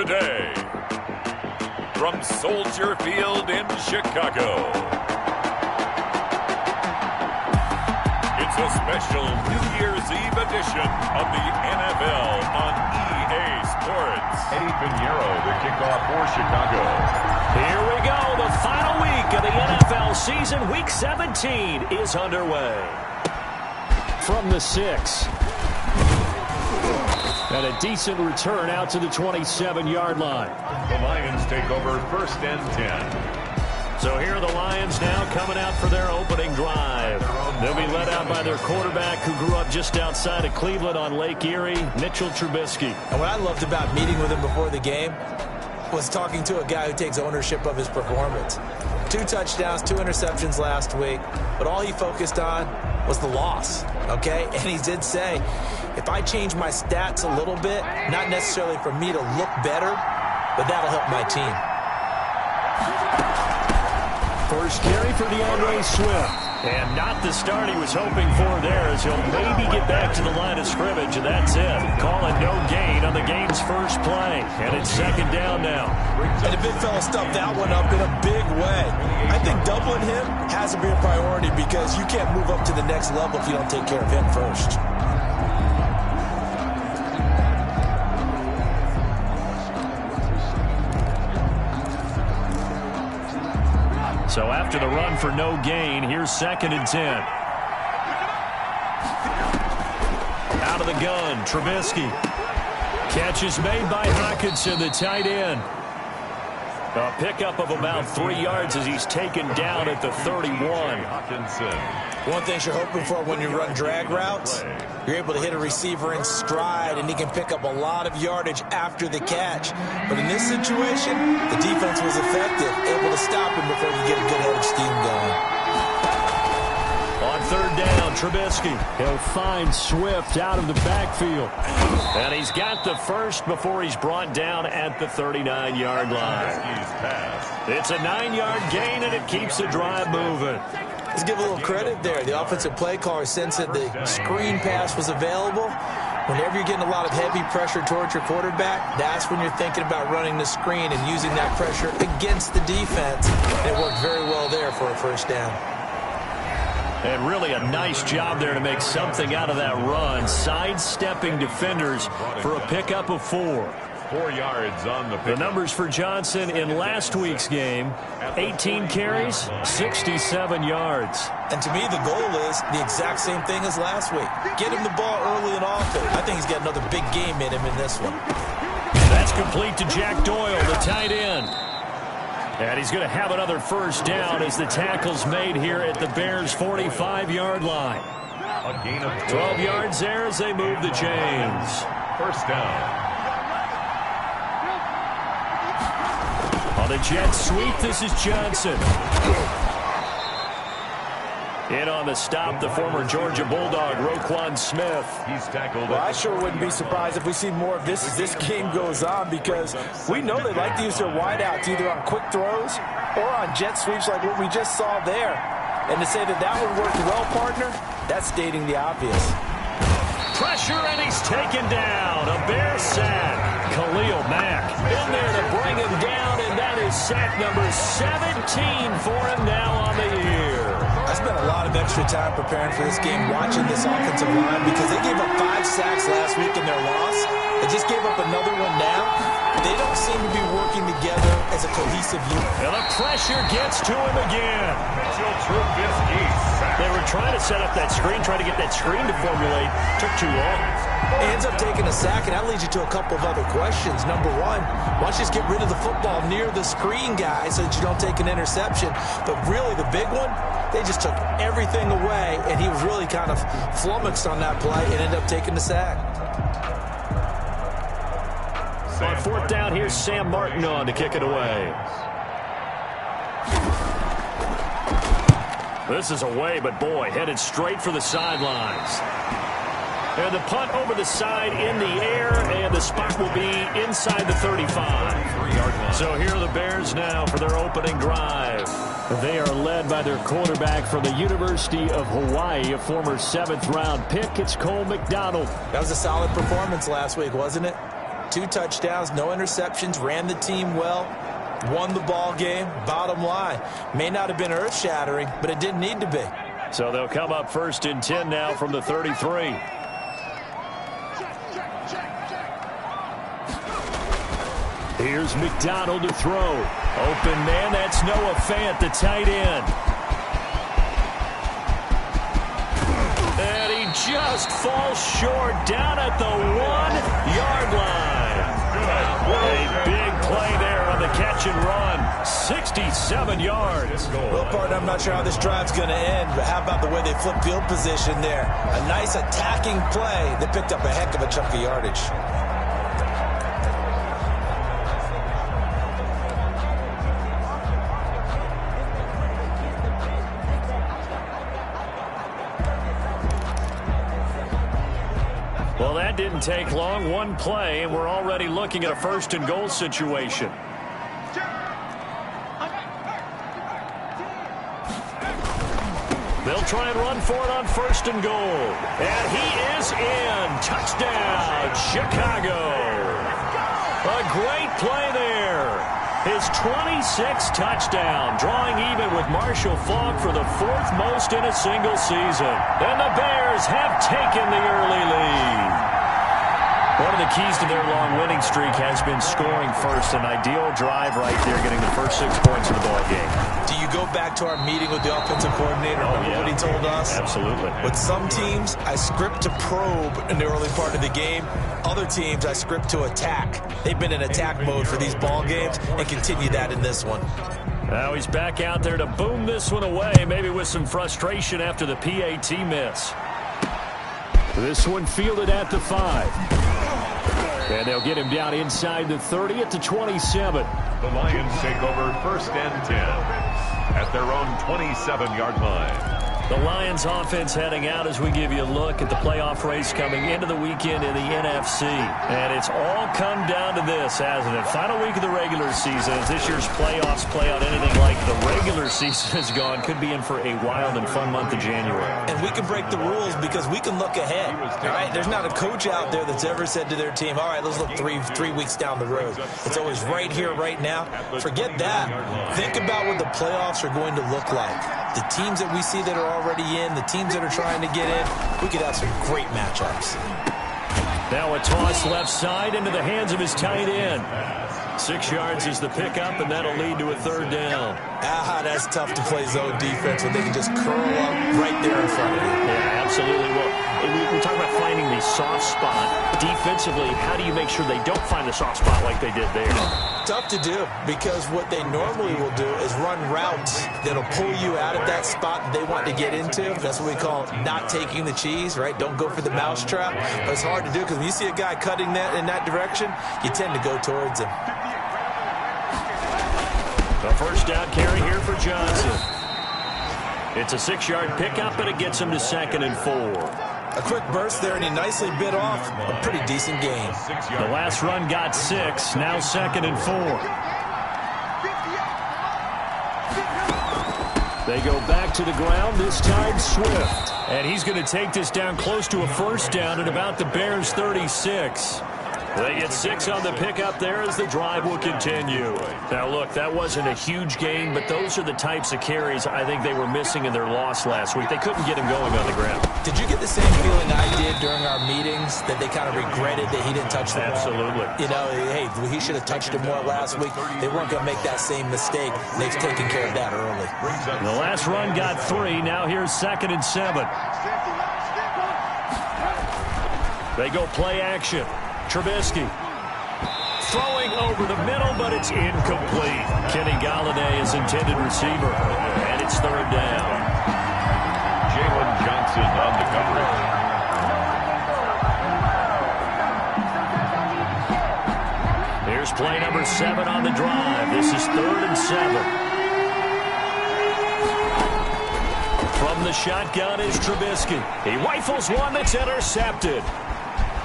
today, from Soldier Field in Chicago, it's a special New Year's Eve edition of the NFL on EA Sports. Eddie Pinheiro, the kickoff for Chicago. Here we go. The final week of the NFL season. Week 17 is underway. From the 6. And a decent return out to the 27-yard line. The Lions take over 1st and 10. So here are the Lions now coming out for their opening drive. They'll be led out by their quarterback who grew up just outside of Cleveland on Lake Erie, Mitchell Trubisky. And what I loved about meeting with him before the game was talking to a guy who takes ownership of his performance. 2 touchdowns, 2 interceptions last week, but all he focused on was the loss, okay? And he did say, if I change my stats a little bit, not necessarily for me to look better, but that'll help my team. First carry for DeAndre Swift. And not the start he was hoping for there, as he'll maybe get back to the line of scrimmage, and that's it. Calling no gain on the game's first play. And it's 2nd down now. And the big fella stuffed that one up in a big way. I think doubling him has to be a priority because you can't move up to the next level if you don't take care of him first. So after the run for no gain, here's 2nd and 10. Out of the gun, Trubisky. Catch is made by Hockenson, the tight end. A pickup of about 3 yards as he's taken down at the 31. One thing you're hoping for when you run drag routes, you're able to hit a receiver in stride, and he can pick up a lot of yardage after the catch. But in this situation, the defense was effective, able to stop him before you get a good head of steam going. On 3rd down, Trubisky. He'll find Swift out of the backfield. And he's got the first before he's brought down at the 39-yard line. It's a 9-yard gain, and it keeps the drive moving. Let's give a little credit there. The offensive play caller sensed that the screen pass was available. Whenever you're getting a lot of heavy pressure towards your quarterback, that's when you're thinking about running the screen and using that pressure against the defense. It worked very well there for a 1st down. And really a nice job there to make something out of that run, sidestepping defenders for a pickup of 4. 4 yards on the pickup. The numbers for Johnson in last week's game, 18 carries, 67 yards. And to me, the goal is the exact same thing as last week. Get him the ball early and often. I think he's got another big game in him in this one. That's complete to Jack Doyle, the tight end. And he's going to have another 1st down as the tackle's made here at the Bears' 45-yard line. A gain of 12 yards there as they move the chains. 1st down. On the jet sweep, this is Johnson. In on the stop, the former Georgia Bulldog, Roquan Smith. He's tackled. Well, I sure wouldn't be surprised if we see more of this as this game goes on, because we know they like to use their wideouts either on quick throws or on jet sweeps like what we just saw there. And to say that that one worked well, partner, that's stating the obvious. Pressure, and he's taken down. A Bear sack. Khalil Mack in there to bring him down, and that is sack number 17 for him now on the year. I spent a lot of extra time preparing for this game, watching this offensive line, because they gave up 5 sacks last week in their loss. They just gave up another one now. They don't seem to be working together as a cohesive unit. And the pressure gets to him again. Mitchell Trubisky. They were trying to set up that screen, trying to get that screen to formulate. Took too long. Ends up taking a sack, and that leads you to a couple of other questions. Number one, why don't you just get rid of the football near the screen guy so that you don't take an interception? But really, the big one, they just took everything away, and he was really kind of flummoxed on that play and ended up taking the sack. On 4th down, here's Sam Martin on to kick it away. This is away, but boy, headed straight for the sidelines. And the punt over the side in the air, and the spot will be inside the 35. 3-yard line. So here are the Bears now for their opening drive. They are led by their quarterback from the University of Hawaii, a former 7th-round pick. It's Cole McDonald. That was a solid performance last week, wasn't it? 2 touchdowns, no interceptions, ran the team well, won the ball game. Bottom line, may not have been earth-shattering, but it didn't need to be. So they'll come up 1st and 10 now from the 33. Here's McDonald to throw. Open man, that's Noah Fant, the tight end. And he just falls short down at the 1-yard line. A big play there on the catch and run. 67 yards. Well, partner, I'm not sure how this drive's going to end, but how about the way they flip field position there? A nice attacking play that picked up a heck of a chunk of yardage. Well, that didn't take long. 1 play, and we're already looking at a 1st and goal situation. They'll try and run for it on 1st and goal. And he is in. Touchdown, Chicago. A great play there. His 26th touchdown, drawing even with Marshall Faulk for the 4th most in a single season. And the Bears have taken the early lead. One of the keys to their long winning streak has been scoring first. An ideal drive right there, getting the first 6 points of the ball game. Do you go back to our meeting with the offensive coordinator? Remember what he told us? Absolutely. With some teams, I script to probe in the early part of the game. Other teams, I script to attack. They've been in attack mode for these ball games and continue that in this one. Now he's back out there to boom this one away, maybe with some frustration after the PAT miss. This one fielded at the 5. And they'll get him down inside the 30 at the 27. The Lions take over 1st and 10 at their own 27-yard line. The Lions offense heading out as we give you a look at the playoff race coming into the weekend in the NFC. And it's all come down to this, hasn't it? Final week of the regular season. As this year's playoffs play out anything like the regular season has gone, could be in for a wild and fun month of January. And we can break the rules because we can look ahead. All right? There's not a coach out there that's ever said to their team, all right, let's look three weeks down the road. It's always right here, right now. Forget that. Think about what the playoffs are going to look like. The teams that we see that are already in, the teams that are trying to get in, we could have some great matchups. Now a toss left side into the hands of his tight end. 6 yards is the pickup, and that'll lead to a 3rd down. That's tough to play zone defense when they can just curl up right there in front of you. Yeah, absolutely. Well, we talk about finding the soft spot. Defensively, how do you make sure they don't find the soft spot like they did there? Tough to do, because what they normally will do is run routes that'll pull you out of that spot that they want to get into. That's what we call not taking the cheese, right? Don't go for the mousetrap. But it's hard to do because when you see a guy cutting that in that direction, you tend to go towards him. A 1st down carry here for Johnson. It's a 6-yard pickup, and it gets him to 2nd and 4. A quick burst there, and he nicely bit off a pretty decent gain. The last run got 6, now 2nd and 4. They go back to the ground, this time Swift. And he's going to take this down close to a 1st down at about the Bears' 36. They get 6 on the pickup there as the drive will continue. Now, look, that wasn't a huge gain, but those are the types of carries I think they were missing in their loss last week. They couldn't get him going on the ground. Did you get the same feeling I did during our meetings, that they kind of regretted that he didn't touch the ball? Absolutely. You know, hey, he should have touched it more last week. They weren't going to make that same mistake. They've taken care of that early. The last run got 3. Now here's 2nd and 7. They go play action. Trubisky throwing over the middle, but it's incomplete. Kenny Galladay is intended receiver, and it's 3rd down. Jalen Johnson on the coverage. Here's play number 7 on the drive. This is 3rd and 7. From the shotgun is Trubisky. He rifles one that's intercepted.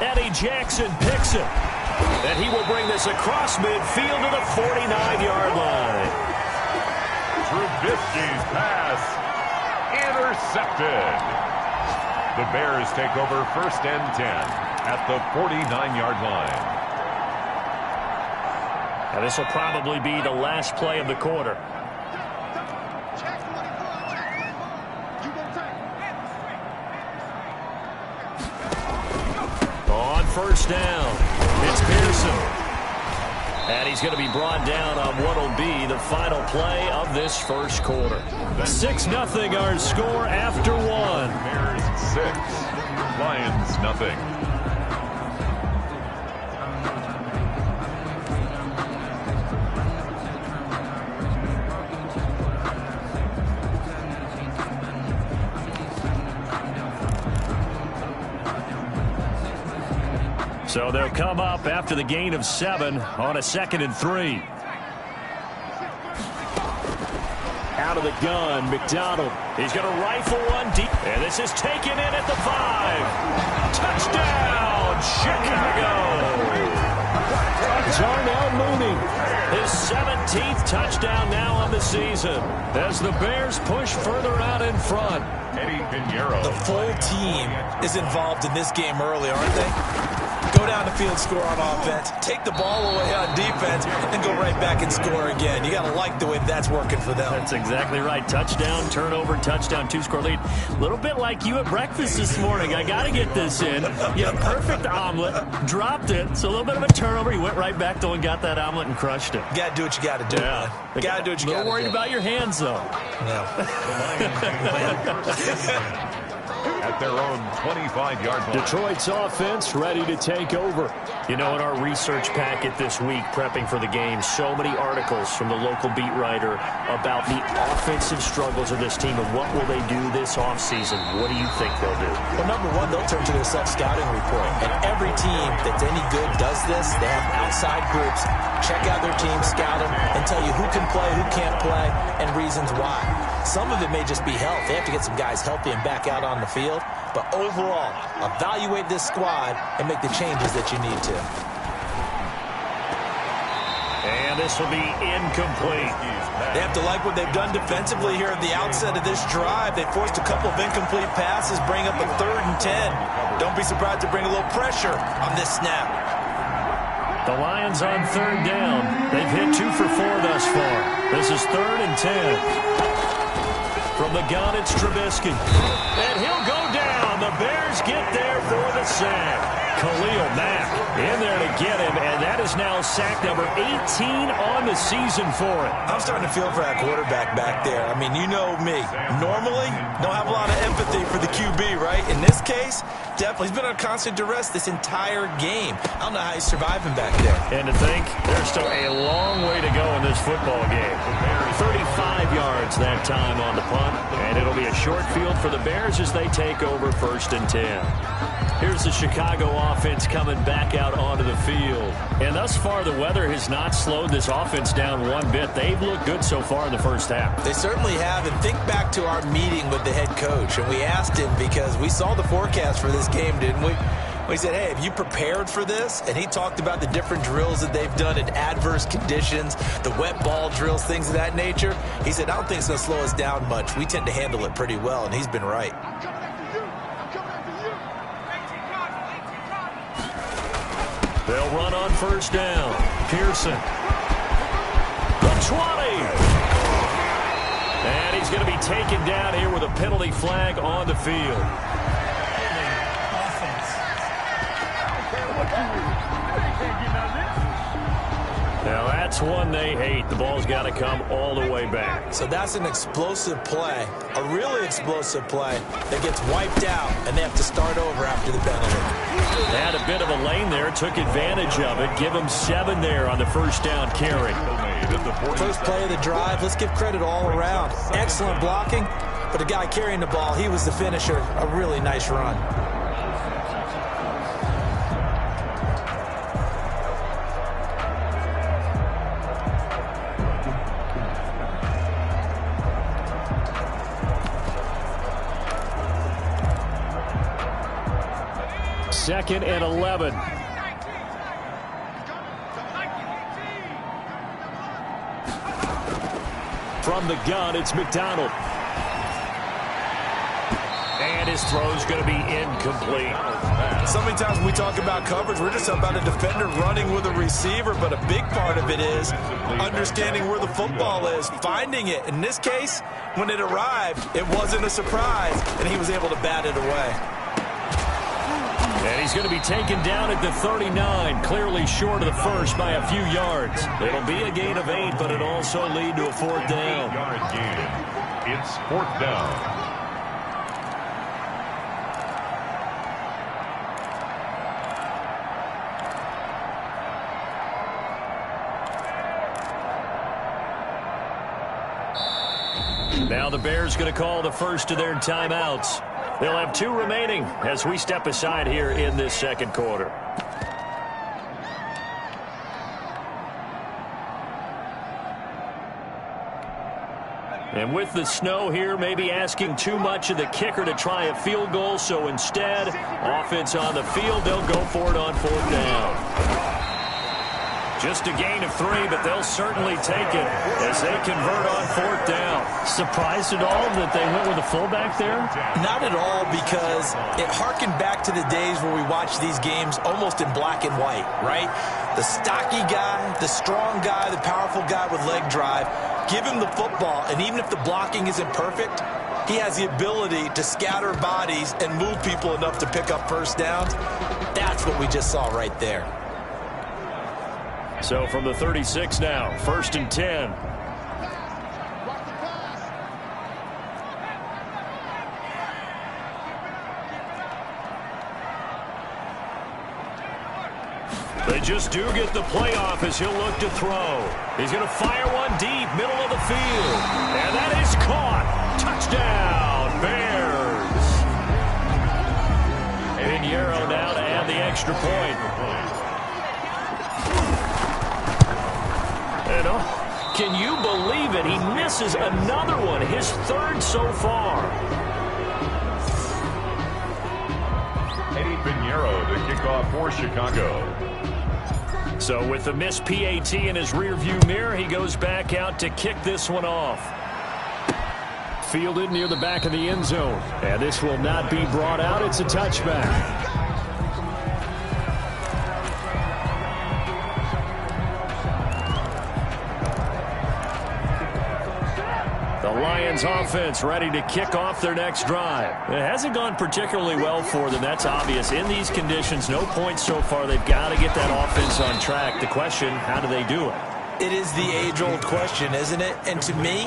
Eddie Jackson picks it. And he will bring this across midfield to the 49-yard line. Trubisky's pass intercepted. The Bears take over 1st and 10 at the 49-yard line. And this will probably be the last play of the quarter. On first down, it's Pearson. And he's going to be brought down on what will be the final play of this first quarter. 6-0 our score after one. Bears 6, Lions nothing. So they'll come up after the gain of 7 on a 2nd and 3. Out of the gun, McDonald. He's going to rifle one deep. And this is taken in at the 5. Touchdown, Chicago. Darnell Mooney, his 17th touchdown now on the season as the Bears push further out in front. The full team is involved in this game early, aren't they? Go down the field, score on offense, take the ball away on defense, and go right back and score again. You got to like the way that's working for them. That's exactly right. Touchdown, turnover, touchdown, 2-score lead. A little bit like you at breakfast this morning. I got to get this in. You had a perfect omelet, dropped it, so a little bit of a turnover. You went right back, though, and got that omelet and crushed it. You got to do what you got to do, man. You got to do what you got to do. A little worried about your hands, though. No. At their own 25-yard line. Detroit's offense ready to take over. You know, in our research packet this week, prepping for the game, so many articles from the local beat writer about the offensive struggles of this team and what will they do this offseason. What do you think they'll do? Well, number one, they'll turn to their self-scouting report. And every team that's any good does this. They have outside groups, check out their team, scout them, and tell you who can play, who can't play, and reasons why. Some of it may just be health. They have to get some guys healthy and back out on the field. But overall, evaluate this squad and make the changes that you need to. And this will be incomplete. They have to like what they've done defensively here at the outset of this drive. They forced a couple of incomplete passes, bring up a 3rd and 10. Don't be surprised to bring a little pressure on this snap. The Lions on 3rd down. They've hit 2 for 4 thus far. This is 3rd and 10. From the gun, it's Trubisky. And he'll go down. The Bears get there for the sack. Khalil Mack in there to get him, and that is now sack number 18 on the season for it. I'm starting to feel for that quarterback back there. I mean, you know me. Normally, don't have a lot of empathy for the QB, right? In this case, definitely. He's been on constant duress this entire game. I don't know how he's surviving back there. And to think, there's still a long way to go in this football game. 35 yards that time on the punt, and it'll be a short field for the Bears as they take over 1st and 10. Here's the Chicago offense coming back out onto the field. And thus far, the weather has not slowed this offense down one bit. They've looked good so far in the first half. They certainly have. And think back to our meeting with the head coach. And we asked him because we saw the forecast for this game, didn't we? We said, hey, have you prepared for this? And he talked about the different drills that they've done in adverse conditions, the wet ball drills, things of that nature. He said, I don't think it's going to slow us down much. We tend to handle it pretty well, and he's been right. They'll run on 1st down. Pearson. The 20. And he's going to be taken down here with a penalty flag on the field. Now that's one they hate. The ball's got to come all the way back. So that's an explosive play, a really explosive play that gets wiped out, and they have to start over after the penalty. They had a bit of a lane there, took advantage of it. Give them 7 there on the 1st down carry. First play of the drive, let's give credit all around. Excellent blocking, but the guy carrying the ball, he was the finisher. A really nice run. Second and 11. From the gun, it's McDonald. And his throw's going to be incomplete. So many times when we talk about coverage, we're just about a defender running with a receiver, but a big part of it is understanding where the football is, finding it. In this case, when it arrived, it wasn't a surprise, and he was able to bat it away. And he's going to be taken down at the 39, clearly short of the first by a few yards. It'll be a gain of 8, but it'll also lead to a 4th down. 8-yard gain. It's 4th down. Now the Bears going to call the first of their timeouts. They'll have 2 remaining as we step aside here in this second quarter. And with the snow here, maybe asking too much of the kicker to try a field goal. So instead, offense on the field, they'll go for it on 4th down. Just a gain of 3, but they'll certainly take it as they convert on 4th down. Surprised at all that they went with a fullback there? Not at all, because it harkened back to the days where we watched these games almost in black and white, right? The stocky guy, the strong guy, the powerful guy with leg drive. Give him the football, and even if the blocking isn't perfect, he has the ability to scatter bodies and move people enough to pick up first downs. That's what we just saw right there. So from the 36 now, 1st and 10. They just do get the playoff as he'll look to throw. He's going to fire one deep, middle of the field. And that is caught. Touchdown, Bears. Pinheiro now to add the extra point. And can you believe it? He misses another one, his 3rd so far. Eddie Pinheiro, the kickoff for Chicago. So with the missed PAT in his rearview mirror, he goes back out to kick this one off. Fielded near the back of the end zone. And this will not be brought out. It's a touchback. Lions offense ready to kick off their next drive. It hasn't gone particularly well for them. That's obvious. In these conditions, no points so far. They've got to get that offense on track. The question, how do they do it? It is the age-old question, isn't it? And to me,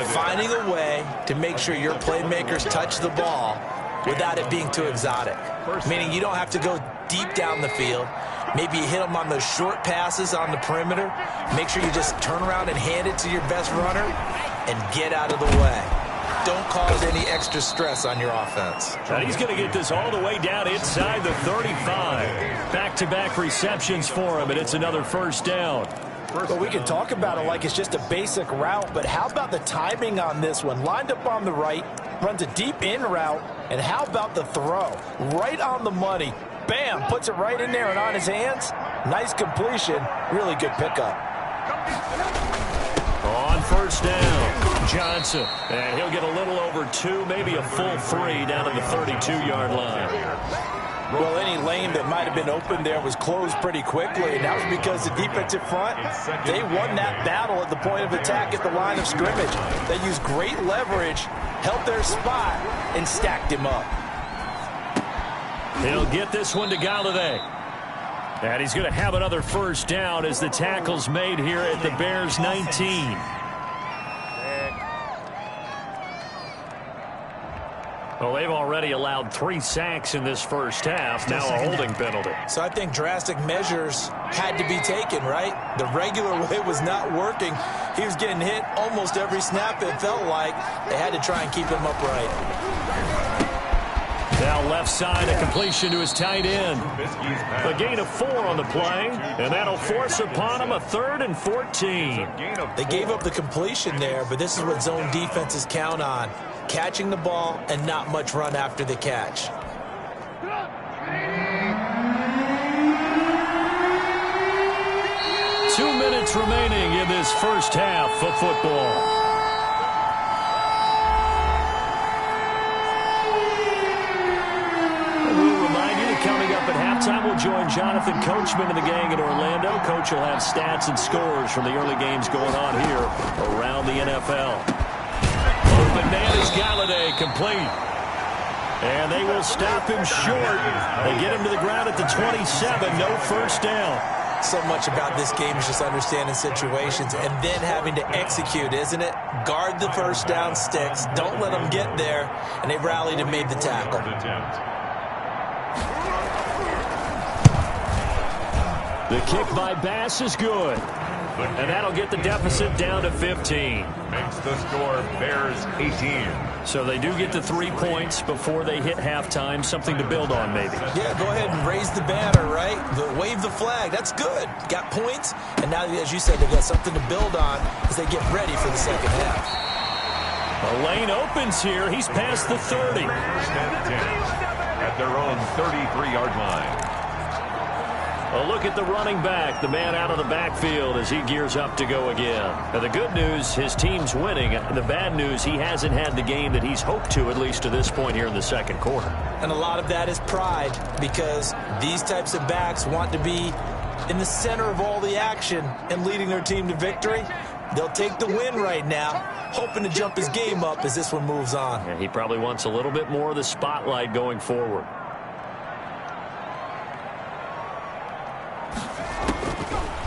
finding a way to make sure your playmakers touch the ball without it being too exotic. Meaning you don't have to go deep down the field. Maybe you hit them on those short passes on the perimeter. Make sure you just turn around and hand it to your best runner and get out of the way. Don't cause any extra stress on your offense. And he's going to get this all the way down inside the 35. Back-to-back receptions for him, and it's another 1st down. Well, we can talk about it like it's just a basic route, but how about the timing on this one? Lined up on the right, runs a deep in route, and how about the throw? Right on the money. Bam, puts it right in there and on his hands. Nice completion, really good pickup. On 1st down, Johnson. And he'll get a little over 2, maybe a full 3 down at the 32-yard line. Well, any lane that might have been open there was closed pretty quickly, and that was because the defensive front, they won that battle at the point of attack at the line of scrimmage. They used great leverage, held their spot, and stacked him up. He'll get this one to Galladay. And he's going to have another 1st down as the tackle's made here at the Bears' 19. Well, they've already allowed 3 sacks in this first half. Now a holding penalty. So I think drastic measures had to be taken, right? The regular way was not working. He was getting hit almost every snap, it felt like. They had to try and keep him upright. Now left side, a completion to his tight end. A gain of 4 on the play, and that'll force upon him a 3rd and 14. They gave up the completion there, but this is what zone defenses count on. Catching the ball and not much run after the catch. Two minutes remaining in this first half of football. join Jonathan Coachman and the gang in Orlando. Coach will have stats and scores from the early games going on here around the NFL. Open man is Galladay, complete. And they will stop him short. They get him to the ground at the 27, no first down. So much about this game is just understanding situations and then having to execute, isn't it? Guard the first down sticks. Don't let them get there. And they rallied and made the tackle. The kick by Bass is good. And that'll get the deficit down to 15. Makes the score Bears 18. So they do get the 3 points before they hit halftime. Something to build on, maybe. Yeah, go ahead and raise the banner, right? Wave the flag. That's good. Got points. And now, as you said, they've got something to build on as they get ready for the second half. A lane opens here. He's past the 30. First and 10 at their own 33-yard line. A look at the running back, the man out of the backfield as he gears up to go again. Now, the good news, his team's winning. The bad news, he hasn't had the game that he's hoped to, at least to this point here in the second quarter. And a lot of that is pride, because these types of backs want to be in the center of all the action and leading their team to victory. They'll take the win right now, hoping to jump his game up as this one moves on. And he probably wants a little bit more of the spotlight going forward.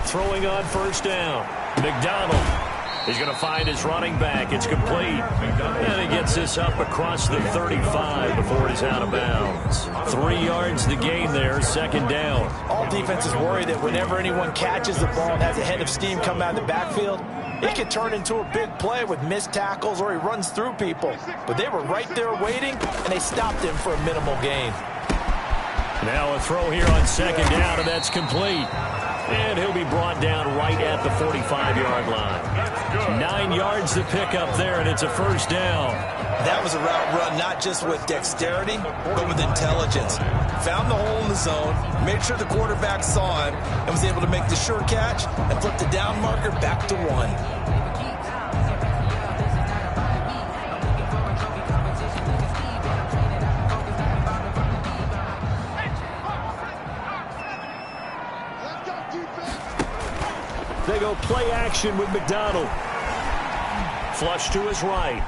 Throwing on first down. McDonald. He's going to find his running back. It's complete. And he gets this up across the 35 before he's out of bounds. 3 yards the gain there, second down. All defenses worry that whenever anyone catches the ball and has a head of steam come out of the backfield, it could turn into a big play with missed tackles or he runs through people. But they were right there waiting, and they stopped him for a minimal gain. Now a throw here on second down, and that's complete. And he'll be brought down right at the 45-yard line. 9 yards to pick up there, and it's a first down. That was a route run not just with dexterity, but with intelligence. Found the hole in the zone, made sure the quarterback saw him, and was able to make the sure catch and flip the down marker back to 1. They go play action with McDonald. Flush to his right.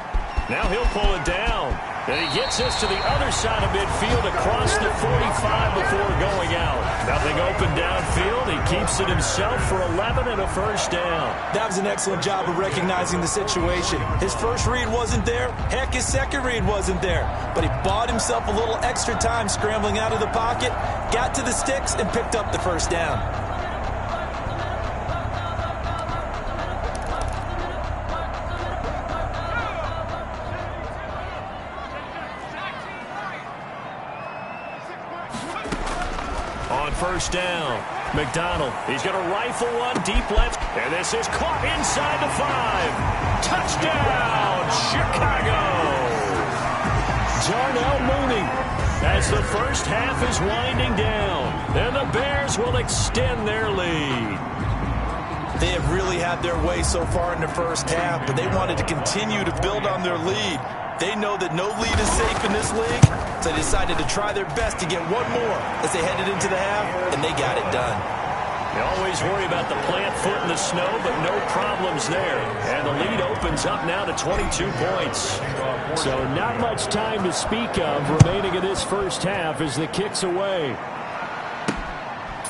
Now he'll pull it down. And he gets this to the other side of midfield across the 45 before going out. Nothing open downfield. He keeps it himself for 11 and a first down. That was an excellent job of recognizing the situation. His first read wasn't there. Heck, his second read wasn't there. But he bought himself a little extra time scrambling out of the pocket, got to the sticks, and picked up the first down. First down. McDonald. He's going to rifle one deep left. And this is caught inside the 5. Touchdown, Chicago. Darnell Mooney as the first half is winding down. And the Bears will extend their lead. They have really had their way so far in the first half, but they wanted to continue to build on their lead. They know that no lead is safe in this league, so they decided to try their best to get one more as they headed into the half, and they got it done. You always worry about the plant foot in the snow, but no problems there. And the lead opens up now to 22 points. So not much time to speak of remaining in this first half as the kick's away.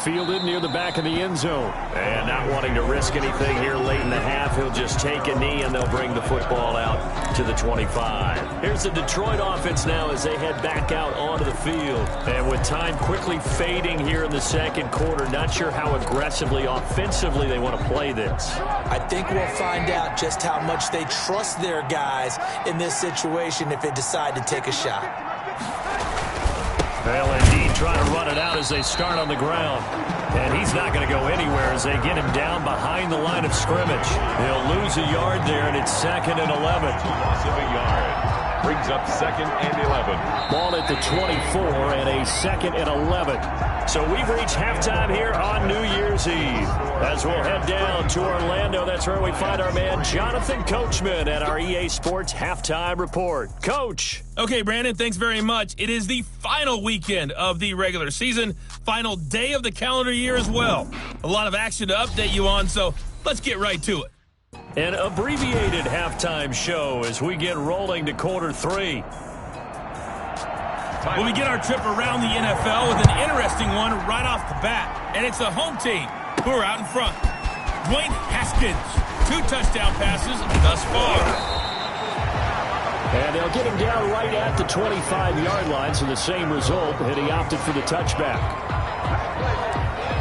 Fielded near the back of the end zone. And not wanting to risk anything here late in the half, he'll just take a knee and they'll bring the football out to the 25. Here's the Detroit offense now as they head back out onto the field. And with time quickly fading here in the second quarter, not sure how aggressively, offensively they want to play this. I think we'll find out just how much they trust their guys in this situation if they decide to take a shot. They'll indeed try to run it out as they start on the ground. And he's not going to go anywhere as they get him down behind the line of scrimmage. He'll lose a yard there, and it's 2nd and 11. Loss of a yard. Brings up 2nd and 11. Ball at the 24 and a 2nd and 11. So we've reached halftime here on New Year's Eve. As we'll head down to Orlando, that's where we find our man Jonathan Coachman at our EA Sports Halftime Report. Coach. Okay, Brandon, thanks very much. It is the final weekend of the regular season, final day of the calendar year as well. A lot of action to update you on, so let's get right to it. An abbreviated halftime show as we get rolling to quarter 3. We'll begin our trip around the NFL with an interesting one right off the bat, and it's a home team who are out in front. Dwayne Haskins, 2 touchdown passes thus far. And they'll get him down right at the 25-yard line, so the same result, and he opted for the touchback.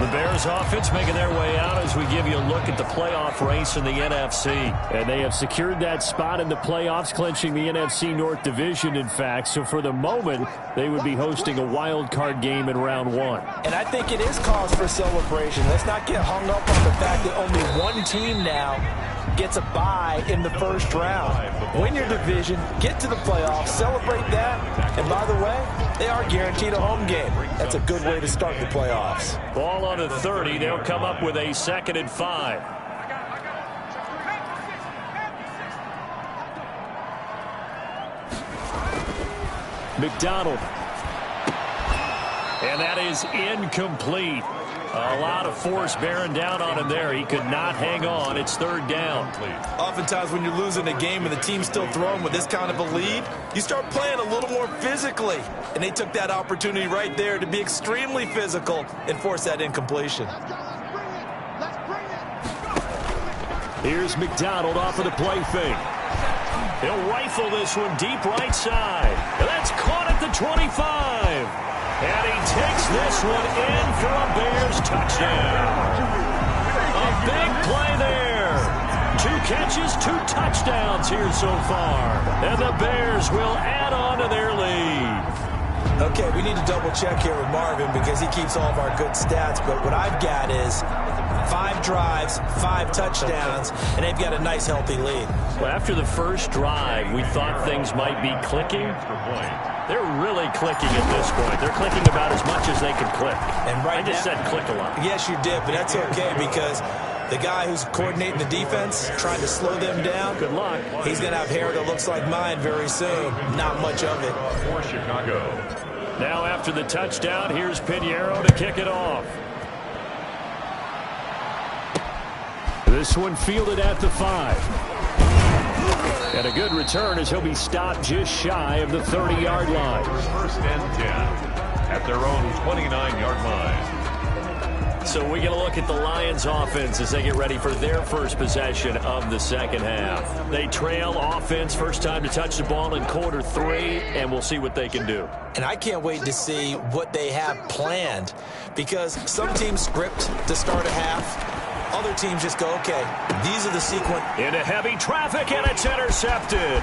The Bears offense making their way out as we give you a look at the playoff race in the NFC. And they have secured that spot in the playoffs, clinching the NFC North Division, in fact. So for the moment, they would be hosting a wild card game in round 1. And I think it is cause for celebration. Let's not get hung up on the fact that only one team now gets a bye in the first round. Win your division, get to the playoffs, celebrate that, and by the way, they are guaranteed a home game. That's a good way to start the playoffs. Ball on the 30, they'll come up with a 2nd and 5. McDonald. And that is incomplete. A lot of force bearing down on him there. He could not hang on. It's 3rd down. Oftentimes when you're losing a game and the team's still throwing with this kind of a lead, you start playing a little more physically. And they took that opportunity right there to be extremely physical and force that incompletion. Here's McDonald off of the play fake. He'll rifle this one deep right side. And that's caught at the 25. And he takes this one in for a Bears touchdown. A big play there. 2 catches, 2 touchdowns here so far. And the Bears will add on to their lead. Okay, we need to double check here with Marvin because he keeps all of our good stats. But what I've got is 5 drives, 5 touchdowns, and they've got a nice, healthy lead. Well, after the first drive, we thought things might be clicking. They're really clicking at this point. They're clicking about as much as they can click. And right I just said click a lot. Yes, you did, but that's okay because the guy who's coordinating the defense, trying to slow them down, good luck. He's going to have hair that looks like mine very soon. Not much of it. For Chicago. Now after the touchdown, here's Pinheiro to kick it off. This one fielded at the 5. And a good return as he'll be stopped just shy of the 30-yard line. 1st and 10 at their own 29-yard line. So we get a look at the Lions offense as they get ready for their first possession of the second half. They trail offense, first time to touch the ball in quarter 3, and we'll see what they can do. And I can't wait to see what they have planned because some teams script to start a half. Other teams just go, okay, these are the sequence. Into heavy traffic, and it's intercepted.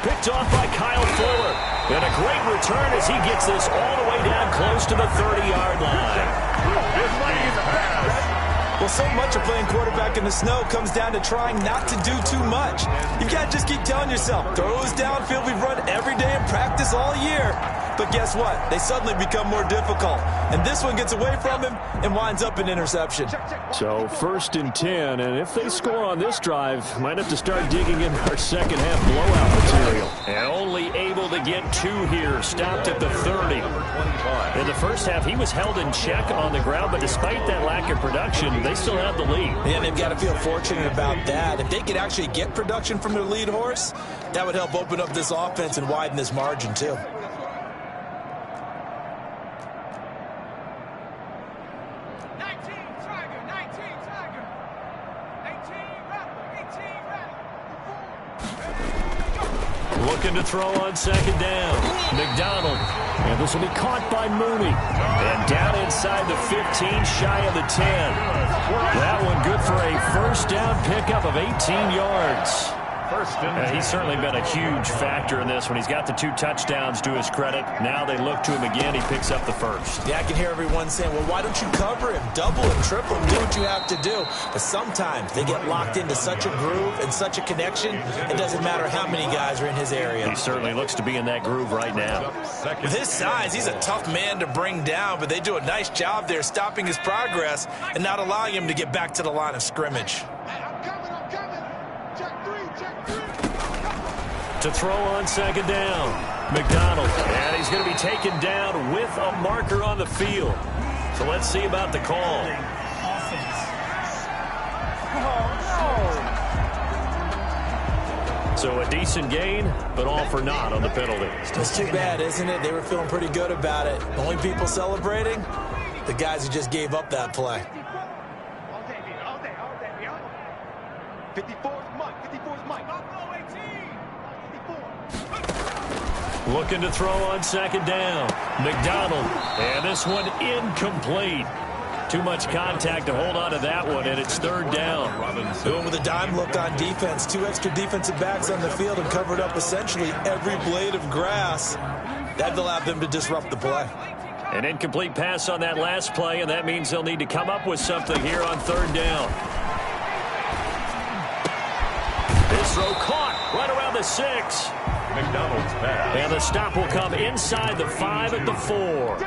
Picked off by Kyle Fuller. And a great return as he gets this all the way down close to the 30-yard line. Well, so much of playing quarterback in the snow comes down to trying not to do too much. You've got to just keep telling yourself, throws downfield we've run every day in practice all year. But guess what? They suddenly become more difficult. And this one gets away from him and winds up an interception. So 1st and 10, and if they score on this drive, might have to start digging in our second half blowout material. And only able to get 2 here, stopped at the 30. In the first half, he was held in check on the ground, but despite that lack of production, they still have the lead. Yeah, they've got to feel fortunate about that. If they could actually get production from their lead horse, that would help open up this offense and widen this margin too. Looking to throw on 2nd down. McDonald. And this will be caught by Mooney. And down inside the 15, shy of the 10. That one good for a 1st down pickup of 18 yards. He's certainly been a huge factor in this one. He's got the 2 touchdowns to his credit. Now they look to him again. He picks up the first. Yeah, I can hear everyone saying, well, why don't you cover him? Double him, triple him, do what you have to do. But sometimes they get locked into such a groove and such a connection, it doesn't matter how many guys are in his area. He certainly looks to be in that groove right now. With his size, he's a tough man to bring down, but they do a nice job there stopping his progress and not allowing him to get back to the line of scrimmage. To throw on second down, McDonald. And he's going to be taken down with a marker on the field. So let's see about the call. So a decent gain, but all for naught on the penalty. It's too bad, isn't it? They were feeling pretty good about it. The only people celebrating, the guys who just gave up that play. 54's Mike. 54's Mike. Looking to throw on second down. McDonald. And this one incomplete. Too much contact to hold on to that one, and it's third down. Doing with a dime look on defense. 2 extra defensive backs on the field and covered up essentially every blade of grass. That allowed them to disrupt the play. An incomplete pass on that last play, and that means they'll need to come up with something here on third down. This throw caught right around the 6. McDonald's pass. And the stop will come inside the 5 at the 4.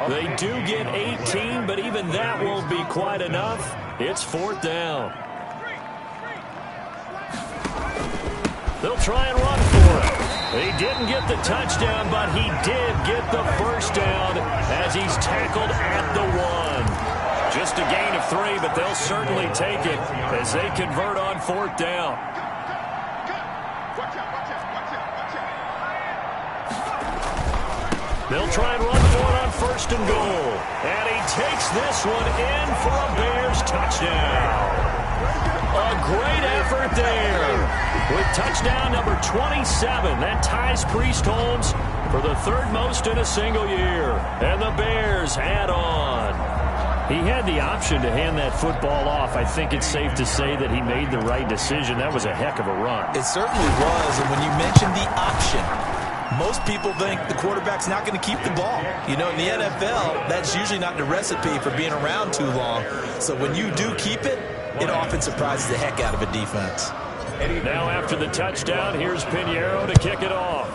They do get 18, but even that won't be quite enough. It's fourth down. They'll try and run for it. He didn't get the touchdown, but he did get the first down as he's tackled at the 1. Just a gain of 3, but they'll certainly take it as they convert on fourth down. They'll try and run for it on first and goal. And he takes this one in for a Bears touchdown. A great effort there. With touchdown number 27, that ties Priest Holmes for the 3rd most in a single year. And the Bears add on. He had the option to hand that football off. I think it's safe to say that he made the right decision. That was a heck of a run. It certainly was. And when you mentioned the option, most people think the quarterback's not going to keep the ball. You know, in the NFL, that's usually not the recipe for being around too long. So when you do keep it, it often surprises the heck out of a defense. Now after the touchdown, here's Pinheiro to kick it off.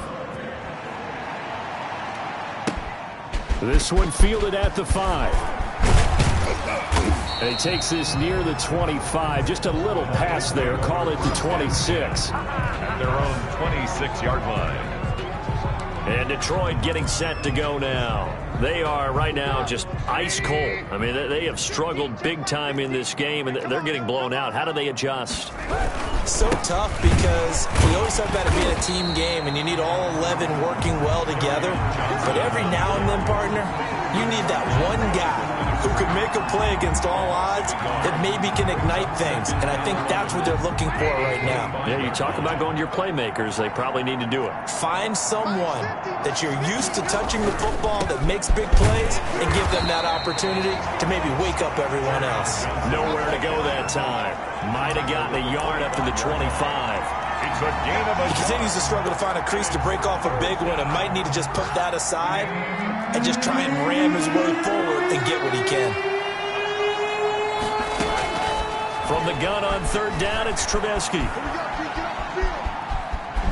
This one fielded at the 5. And he takes this near the 25. Just a little pass there. Call it the 26. At their own 26-yard line. And Detroit getting set to go now. They are right now just ice cold. I mean, they have struggled big time in this game, and they're getting blown out. How do they adjust? So tough because we always talk about it being a team game, and you need all 11 working well together. But every now and then, partner, you need that one guy who could make a play against all odds that maybe can ignite things. And I think that's what they're looking for right now. Yeah, you talk about going to your playmakers. They probably need to do it. Find someone that you're used to touching the football that makes big plays and give them that opportunity to maybe wake up everyone else. Nowhere to go that time. Might have gotten a yard up to the 25. It's a gain of He continues to struggle to find a crease to break off a big one and might need to just put that aside and just try and ram his way forward and get what he can. From the gun on third down, it's Trubisky.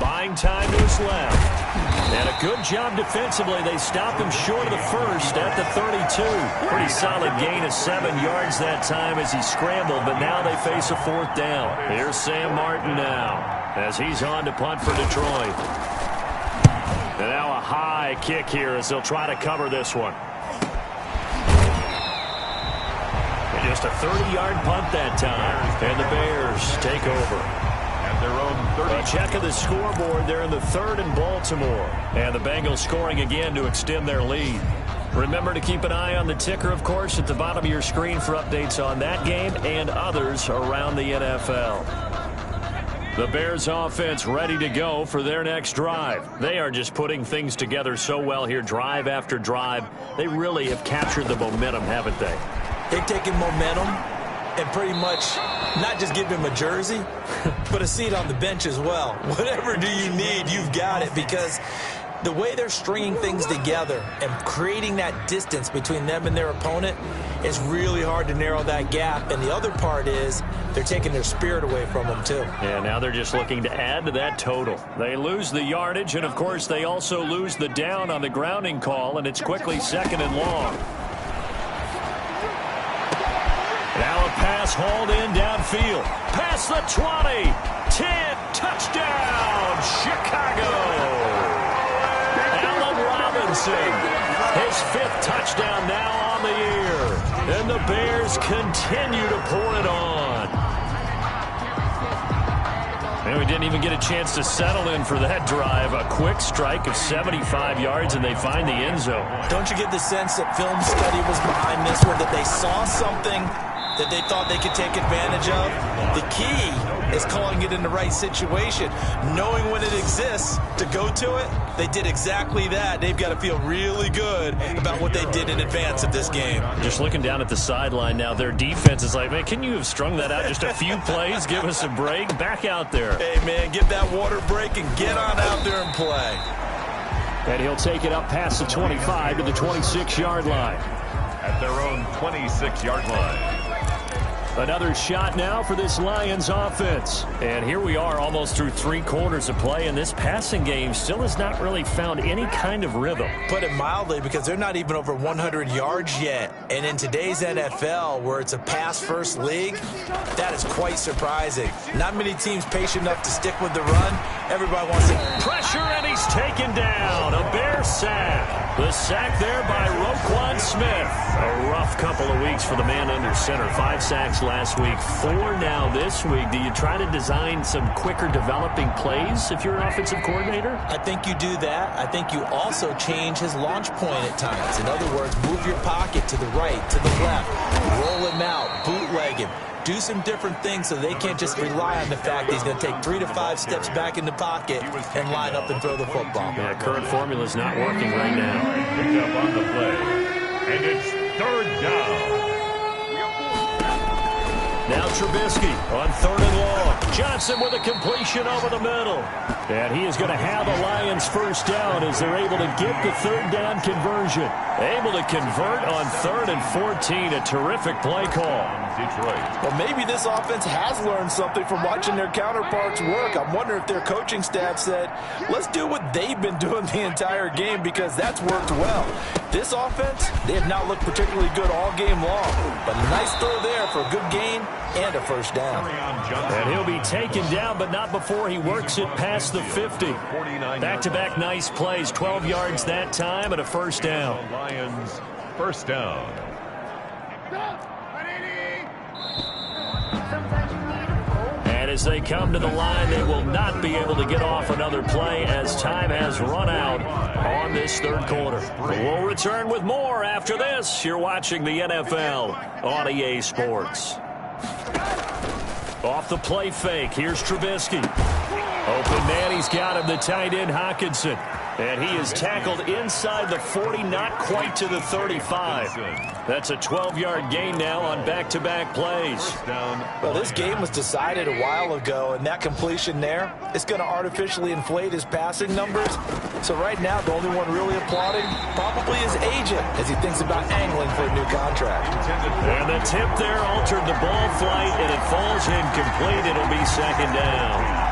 Buying time to his left. And a good job defensively. They stopped him short of the first at the 32. Pretty solid gain of 7 yards that time as he scrambled, but now they face a fourth down. Here's Sam Martin now as he's on to punt for Detroit. And now a high kick here as they'll try to cover this one. And just a 30-yard punt that time. And the Bears take over. their own 30. A check of the scoreboard. They're in the 3rd in Baltimore. And the Bengals scoring again to extend their lead. Remember to keep an eye on the ticker, of course, at the bottom of your screen for updates on that game and others around the NFL. The Bears offense ready to go for their next drive. They are just putting things together so well here, drive after drive. They really have captured the momentum, haven't they? They've taken momentum and pretty much not just give him a jersey, but a seat on the bench as well. Whatever do you need, you've got it, because the way they're stringing things together and creating that distance between them and their opponent is really hard to narrow that gap. And the other part is they're taking their spirit away from them, too. Yeah, now they're just looking to add to that total. They lose the yardage, and, of course, they also lose the down on the grounding call, and it's quickly 2nd and long. Now a pass hauled in downfield. Past the 20. 10. Touchdown, Chicago. His 5th touchdown now on the year. And the Bears continue to pour it on. And we didn't even get a chance to settle in for that drive. A quick strike of 75 yards, and they find the end zone. Don't you get the sense that film study was behind this one, that they saw something that they thought they could take advantage of? The key is calling it in the right situation, knowing when it exists to go to it. They did exactly that. They've got to feel really good about what they did in advance of this game. Just looking down at the sideline now, their defense is like, man, can you have strung that out just a few plays? Give us a break. Back out there. Hey, man, give that water break and get on out there and play. And he'll take it up past the 25 to the 26-yard line. At their own 26-yard line. Another shot now for this Lions offense. And here we are almost through 3 quarters of play, and this passing game still has not really found any kind of rhythm. Put it mildly, because they're not even over 100 yards yet. And in today's NFL, where it's a pass-first league, that is quite surprising. Not many teams patient enough to stick with the run. Everybody wants it. Pressure, and he's taken down. A Bear sack. The sack there by Roquan Smith. A rough couple of weeks for the man under center. 5 sacks last week, 4 now this week. Do you try to design some quicker developing plays if you're an offensive coordinator? I think you do that. I think you also change his launch point at times. In other words, move your pocket to the right, to the left, roll him out, bootleg him. Do some different things so they can't just rely on the fact that he's going to take 3 to 5 steps back in the pocket and line up and throw the football. Yeah, current formula is not working right now. Picked up on the play. And it's 3rd down. Now Trubisky on 3rd and long. Johnson with a completion over the middle. And he is going to have the Lions first down as they're able to get the 3rd down conversion. Able to convert on 3rd and 14. A terrific play call. Detroit. Well, maybe this offense has learned something from watching their counterparts work. I'm wondering if their coaching staff said, let's do what they've been doing the entire game, because that's worked well. This offense, they have not looked particularly good all game long. But a nice throw there for a good gain and a first down. And he'll be taken down, but not before he works it past the 50. Back-to-back nice plays, 12 yards that time and a first down. Lions first down. And as they come to the line, they will not be able to get off another play as time has run out on this 3rd quarter. But we'll return with more after this. You're watching the NFL on EA Sports. Off the play fake, here's Trubisky. Open man, he's got him, the tight end Hockenson. And he is tackled inside the 40, not quite to the 35. That's a 12-yard gain now on back-to-back plays. Well, this game was decided a while ago, and that completion there is going to artificially inflate his passing numbers. So right now, the only one really applauding probably his agent as he thinks about angling for a new contract. And the tip there altered the ball flight, and it falls incomplete. It'll be 2nd down.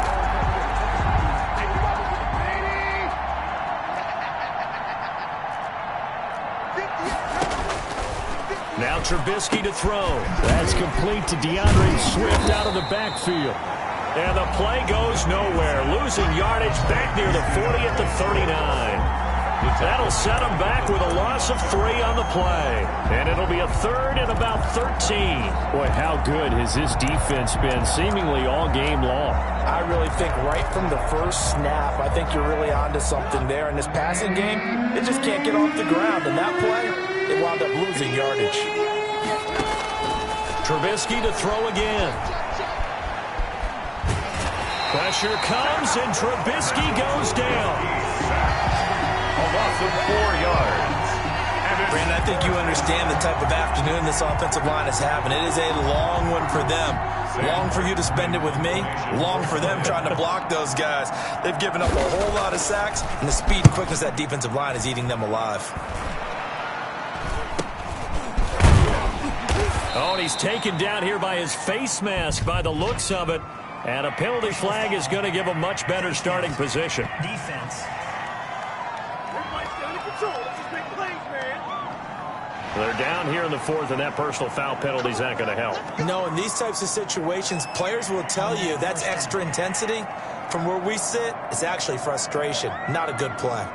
Now Trubisky to throw. That's complete to DeAndre Swift out of the backfield. And the play goes nowhere. Losing yardage back near the 40 at the 39. That'll set him back with a loss of 3 on the play. And it'll be a 3rd and about 13. Boy, how good has this defense been seemingly all game long? I really think right from the first snap, I think you're really onto something there. In this passing game, it just can't get off the ground. And that play, they wound up losing yardage. Trubisky to throw again. Pressure comes, and Trubisky goes down. A loss of 4 yards. And Brandon, I think you understand the type of afternoon this offensive line is having. It is a long one for them. Long for you to spend it with me. Long for them trying to block those guys. They've given up a whole lot of sacks, and the speed and quickness of that defensive line is eating them alive. Oh, and he's taken down here by his face mask by the looks of it. And a penalty flag is going to give a much better starting position. Defense. They're down here in the fourth, and that personal foul penalty is not going to help. No, in these types of situations, players will tell you that's extra intensity. From where we sit, it's actually frustration, not a good play.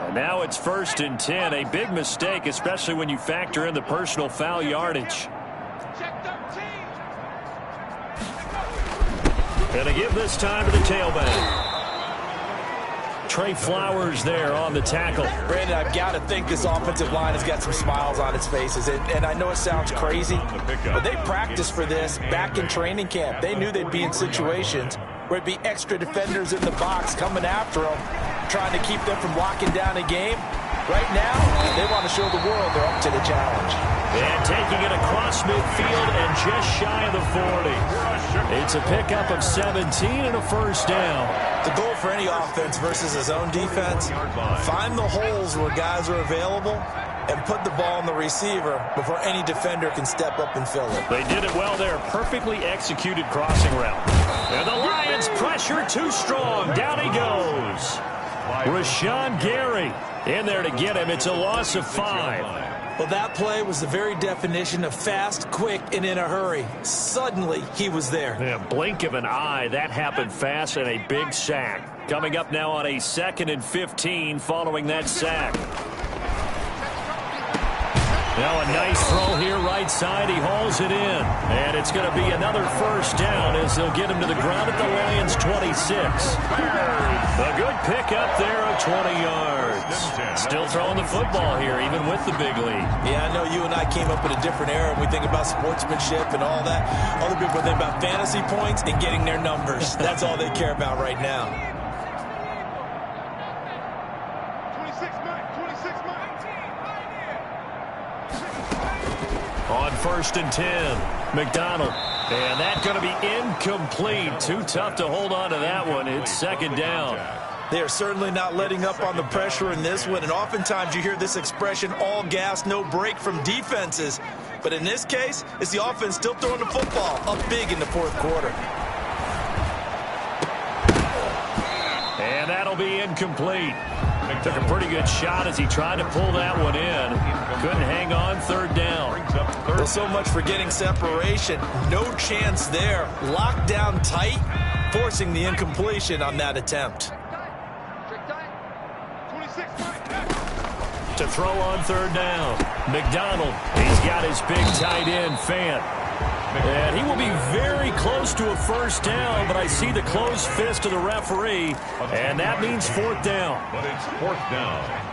And now it's 1st and 10, a big mistake, especially when you factor in the personal foul yardage. And to give this time to the tailback. Trey Flowers there on the tackle. Brandon, I've got to think this offensive line has got some smiles on its faces. And I know it sounds crazy, but they practiced for this back in training camp. They knew they'd be in situations where it'd be extra defenders in the box coming after them, trying to keep them from locking down a game. Right now, they want to show the world they're up to the challenge. And taking it across midfield and just shy of the 40. It's a pickup of 17 and a first down. The goal for any offense versus his own defense, find the holes where guys are available and put the ball on the receiver before any defender can step up and fill it. They did it well there. Perfectly executed crossing route. And the Lions pressure too strong. Down he goes. Rashawn Gary in there to get him. It's a loss of 5. Well, that play was the very definition of fast, quick, and in a hurry. Suddenly, he was there. Yeah, blink of an eye. That happened fast and a big sack. Coming up now on a 2nd and 15 following that sack. Now a nice throw here right side. He hauls it in. And it's going to be another first down as they'll get him to the ground at the Lions' 26. A good pickup there of 20 yards. Still throwing the football here, even with the big lead. Yeah, I know you and I came up in a different era, and we think about sportsmanship and all that. Other people think about fantasy points and getting their numbers. That's all they care about right now. 26 On 1st and 10, McDonald. And that's going to be incomplete. Too tough to hold on to that one. It's 2nd down. They are certainly not letting up on the pressure in this one, and oftentimes you hear this expression, all gas, no break from defenses. But in this case, it's the offense still throwing the football up big in the 4th quarter. And that'll be incomplete. Took a pretty good shot as he tried to pull that one in. Couldn't hang on. 3rd down. Well, so much for getting separation. No chance there. Locked down tight, forcing the incompletion on that attempt. To throw on 3rd down. McDonald. He's got his big tight end, Fant. And he will be very close to a first down, but I see the closed fist of the referee, and that means 4th down. But it's 4th down.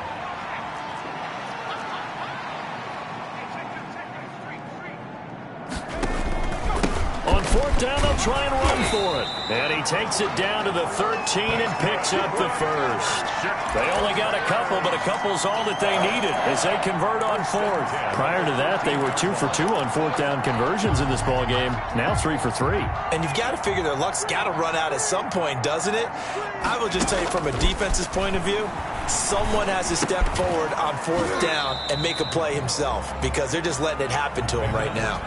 On 4th down, they'll try and run for it. And he takes it down to the 13 and picks up the first. They only got a couple, but a couple's all that they needed as they convert on 4th. Prior to that, they were 2 for 2 on 4th down conversions in this ballgame. Now 3 for 3. And you've got to figure their luck's got to run out at some point, doesn't it? I will just tell you from a defense's point of view, someone has to step forward on 4th down and make a play himself because they're just letting it happen to him right now.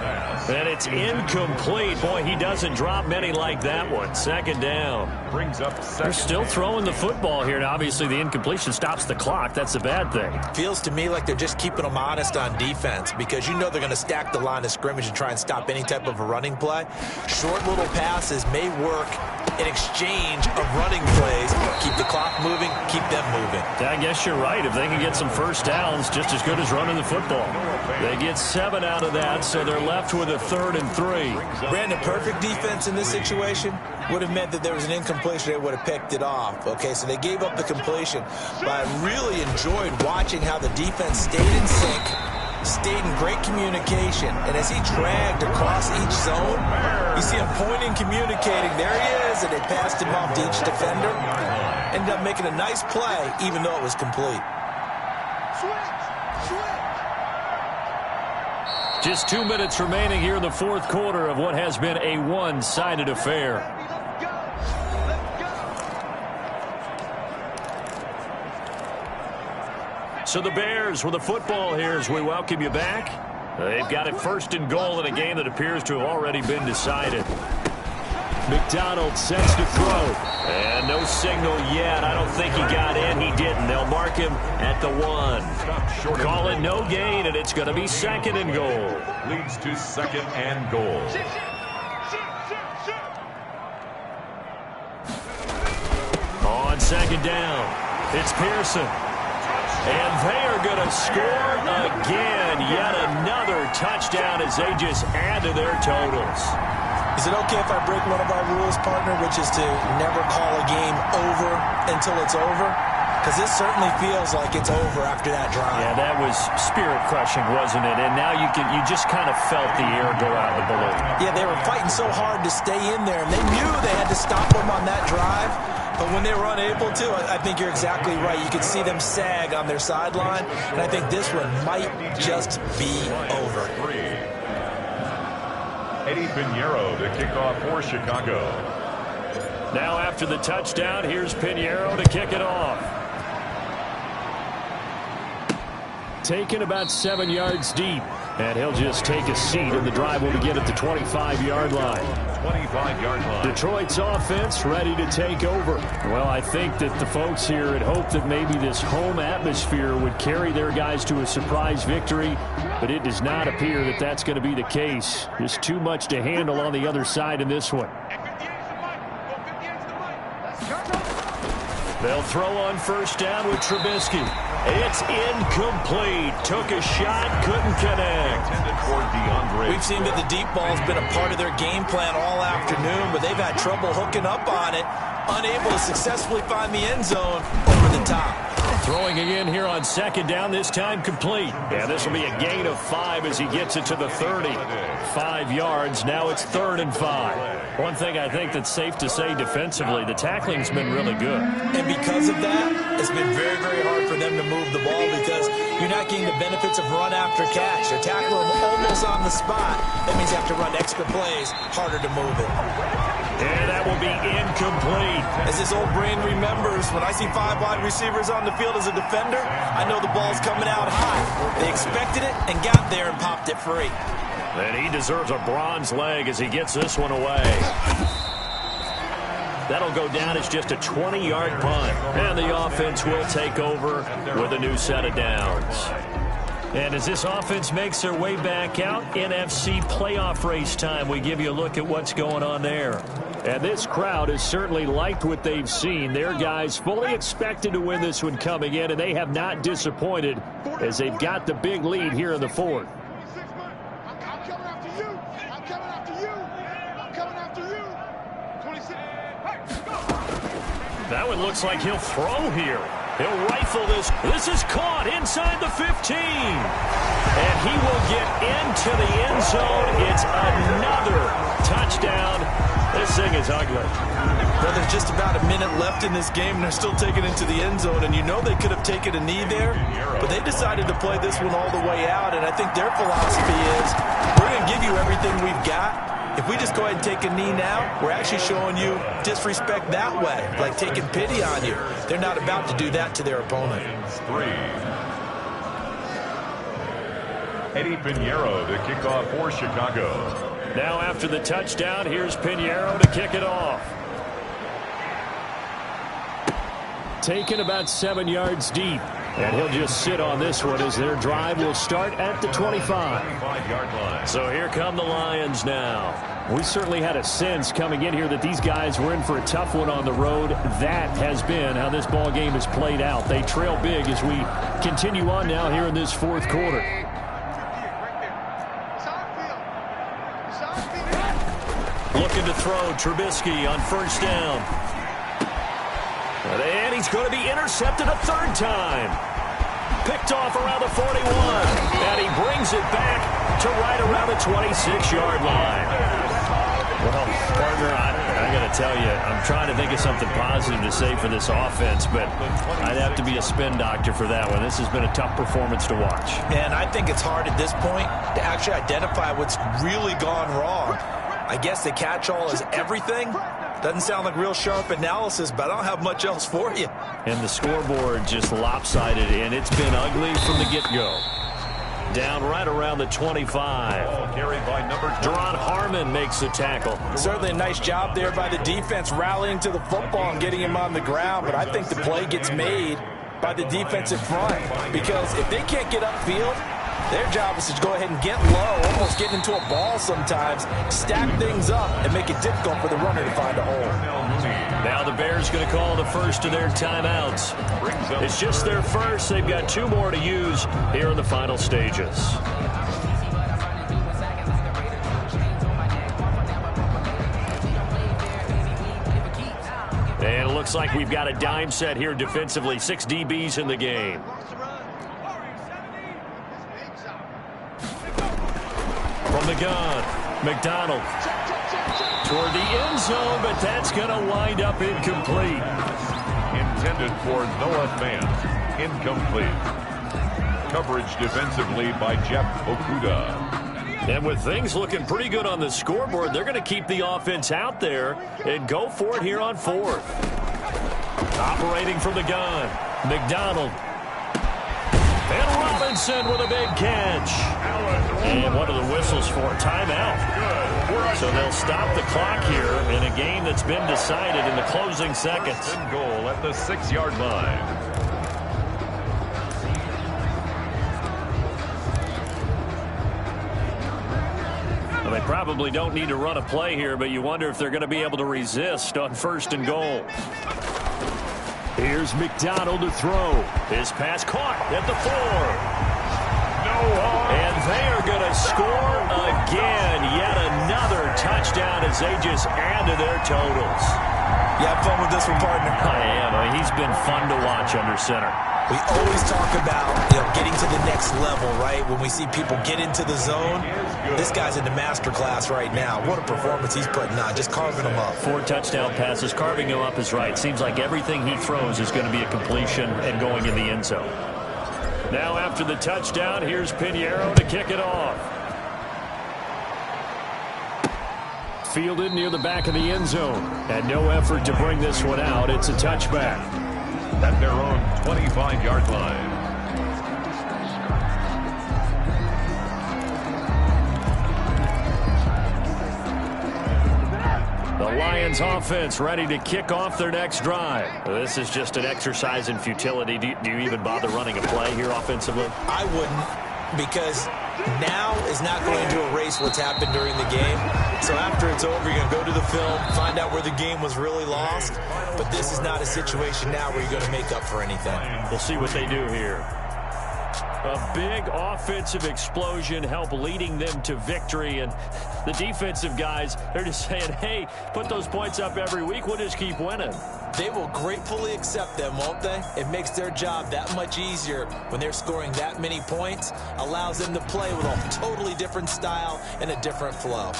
And it's incomplete. Boy, he doesn't drop many like that one. 2nd down. Brings up They're still throwing the football here. And obviously, the incompletion stops the clock. That's a bad thing. Feels to me like they're just keeping them honest on defense because you know they're going to stack the line of scrimmage and try and stop any type of a running play. Short little passes may work in exchange of running plays. Keep the clock moving, keep them moving. I guess you're right. If they can get some first downs, just as good as running the football. They get 7 out of that, so they're left with a 3rd and 3. Brandon, perfect defense in this situation would have meant that there was an incompletion. They would have picked it off. Okay, so they gave up the completion. But I really enjoyed watching how the defense stayed in sync, stayed in great communication. And as he dragged across each zone, you see him pointing, communicating. There he is, and they passed him off to each defender. Ended up making a nice play, even though it was complete. Just 2 minutes remaining here in the fourth quarter of what has been a one-sided affair. So the Bears with the football here as we welcome you back. They've got it first and goal in a game that appears to have already been decided. McDonald sets to throw. And no signal yet. I don't think he got in. He didn't. They'll mark him at the 1. Call it no gain, and it's going to be second and goal. Leads to second and goal. On second down, it's Pearson. And they are going to score again. Yet another touchdown as they just add to their totals. Is it okay if I break one of our rules, partner, which is to never call a game over until it's over? Because this certainly feels like it's over after that drive. Yeah, that was spirit-crushing, wasn't it? And now you just kind of felt the air go out of the balloon. Yeah, they were fighting so hard to stay in there, and they knew they had to stop them on that drive. But when they were unable to, I think you're exactly right. You could see them sag on their sideline, and I think this one might just be over. Eddie Pinheiro, the kickoff for Chicago. Now after the touchdown, here's Pinheiro to kick it off. Taken about 7 yards deep. And he'll just take a seat, and the drive will begin at the 25-yard line. 25-yard line. Detroit's offense ready to take over. Well, I think that the folks here had hoped that maybe this home atmosphere would carry their guys to a surprise victory, but it does not appear that that's going to be the case. There's too much to handle on the other side in this one. They'll throw on first down with Trubisky. It's incomplete. Took a shot, couldn't connect. We've seen that the deep ball's been a part of their game plan all afternoon, but they've had trouble hooking up on it, unable to successfully find the end zone over the top. Throwing again here on second down, this time complete. Yeah, this will be a gain of 5 as he gets it to the 30. 5 yards, now it's 3rd and 5. One thing I think that's safe to say defensively, the tackling's been really good. And because of that, it's been very, very hard for them to move the ball because you're not getting the benefits of run after catch. They're tackling them almost on the spot. That means you have to run extra plays, harder to move it. And that will be incomplete. As this old brain remembers, when I see 5 wide receivers on the field as a defender, I know the ball's coming out high. They expected it and got there and popped it free. And he deserves a bronze leg as he gets this one away. That'll go down as just a 20-yard punt. And the offense will take over with a new set of downs. And as this offense makes their way back out, NFC playoff race time, we give you a look at what's going on there. And this crowd has certainly liked what they've seen. Their guys fully expected to win this one coming in, and they have not disappointed as they've got the big lead here in the fourth. That one looks like he'll throw here. He'll rifle this. This is caught inside the 15. And he will get into the end zone. It's another touchdown. This thing is ugly. Well, there's just about a minute left in this game, and they're still taking it to the end zone. And you know they could have taken a knee there, but they decided to play this one all the way out. And I think their philosophy is, we're going to give you everything we've got. If we just go ahead and take a knee now, we're actually showing you disrespect that way, like taking pity on you. They're not about to do that to their opponent. 3. Eddie Pinheiro, the kickoff for Chicago. Now after the touchdown, here's Pinheiro to kick it off. Taken about 7 yards deep. And he'll just sit on this one as their drive will start at the 25-yard line. So here come the Lions now. We certainly had a sense coming in here that these guys were in for a tough one on the road. That has been how this ball game has played out. They trail big as we continue on now here in this fourth quarter. Looking to throw Trubisky on first down. And he's going to be intercepted a third time. picked off around the 41. And he brings it back to right around the 26-yard line. Well, partner, I got to tell you, I'm trying to think of something positive to say for this offense, but I'd have to be a spin doctor for that one. This has been a tough performance to watch. And I think it's hard at this point to actually identify what's really gone wrong. I guess the catch-all is everything. Doesn't sound like real sharp analysis, but I don't have much else for you. And the scoreboard just lopsided, and it's been ugly from the get-go. Down right around the 25. Carried by number Deron Harmon makes the tackle. Certainly a nice job there by the defense rallying to the football and getting him on the ground, but I think the play gets made by the defensive front because if they can't get upfield, their job is to go ahead and get low, almost get into a ball sometimes, stack things up, and make it difficult for the runner to find a hole. Now the Bears going to call the first of their timeouts. It's just their first. They've got 2 more to use here in the final stages. And it looks like we've got a dime set here defensively. 6 DBs in the game. From the gun, McDonald toward the end zone, but that's going to wind up incomplete. intended for Noah Fant. Incomplete. Coverage defensively by Jeff Okuda. And with things looking pretty good on the scoreboard, they're going to keep the offense out there and go for it here on 4th. Operating from the gun, McDonald. And Robinson with a big catch. And one of the whistles for a timeout. So they'll stop the clock here in a game that's been decided in the closing seconds. Goal at the 6-yard line. Well, they probably don't need to run a play here, but you wonder if they're going to be able to resist on 1st and goal. Here's McDonald to throw. His pass caught at the 4. And they are going to score again. Yet another touchdown as they just add to their totals. You have fun with this one, partner? I am. I mean, he's been fun to watch under center. We always talk about, getting to the next level, right? When we see people get into the zone, this guy's in the master class right now. What a performance he's putting on, just carving them up. 4 touchdown passes. Carving him up is right. Seems like everything he throws is going to be a completion and going in the end zone. Now after the touchdown, here's Pinheiro to kick it off. Fielded near the back of the end zone. And no effort to bring this one out. It's a touchback. At their own 25-yard line. The Lions offense ready to kick off their next drive. This is just an exercise in futility. Do you even bother running a play here offensively? I wouldn't, because now is not going to erase what's happened during the game. So after it's over, you're going to go to the film, find out where the game was really lost. But this is not a situation now where you're going to make up for anything. We'll see what they do here. A big offensive explosion help leading them to victory. And the defensive guys, they're just saying, hey, put those points up every week. We'll just keep winning. They will gratefully accept them, won't they? It makes their job that much easier when they're scoring that many points. Allows them to play with a totally different style and a different flow.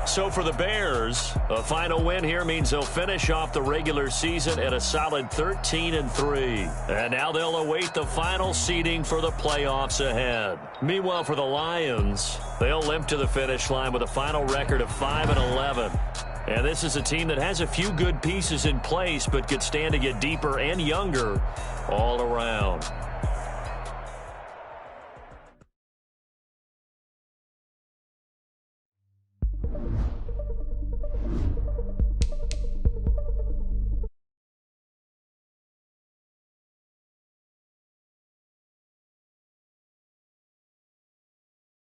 So for the Bears, a final win here means they'll finish off the regular season at a solid 13-3. And now they'll await the final seeding for the playoffs ahead. Meanwhile, for the Lions, they'll limp to the finish line with a final record of 5-11. And this is a team that has a few good pieces in place, but could stand to get deeper and younger all around.